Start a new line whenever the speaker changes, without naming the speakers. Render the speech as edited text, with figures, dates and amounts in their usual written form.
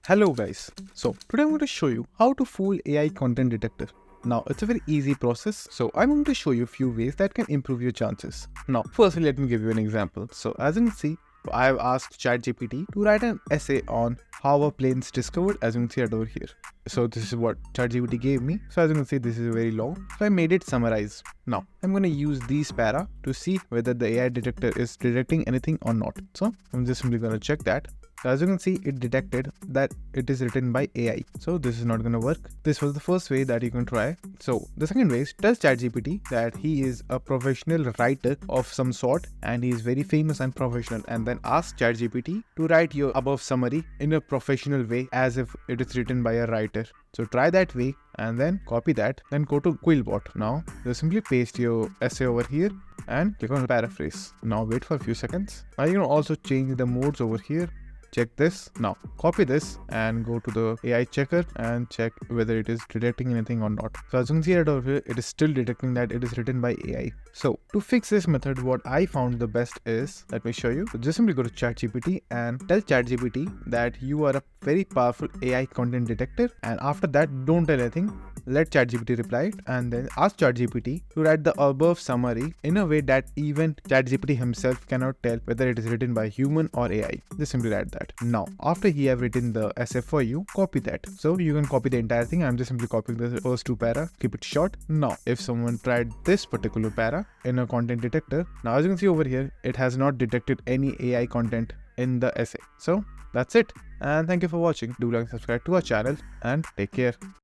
Hello guys, so today I'm going to show you how to fool AI content detector. Now it's a very easy process, so I'm going to show you a few ways that can improve your chances. Now firstly let me give you an example. So as you can see, I've asked ChatGPT to write an essay on how a plane is discovered, as you can see it over here. So this is what ChatGPT gave me. So as you can see, this is very long. So I made it summarize. Now I'm going to use these para to see whether the AI detector is detecting anything or not. So I'm just simply going to check that. So as you can see, it detected that it is written by AI. So this is not going to work. This was the first way that you can try. So the second way is tell ChatGPT that he is a professional writer of some sort and he is very famous and professional, and then ask ChatGPT to write your above summary in a professional way as if it is written by a writer. So try that way and then copy that, then go to Quillbot. Now just simply paste your essay over here and click on paraphrase. Now wait for a few seconds. Now you can also change the modes over here. Check this. Now copy this and go to the AI checker and check whether it is detecting anything or not. So as you can see right over here, it is still detecting that it is written by AI. So to fix this method, what I found the best is, let me show you. So just simply go to ChatGPT and tell ChatGPT that you are a very powerful AI content detector, and after that don't tell anything. Let ChatGPT reply it and then ask ChatGPT to write the above summary in a way that even ChatGPT himself cannot tell whether it is written by human or AI. Just simply write that. Now, after he have written the essay for you, copy that. So you can copy the entire thing. I'm just simply copying the first two para, keep it short. Now, if someone tried this particular para in a content detector, now as you can see over here, it has not detected any AI content in the essay. So that's it. And thank you for watching. Do like and subscribe to our channel and take care.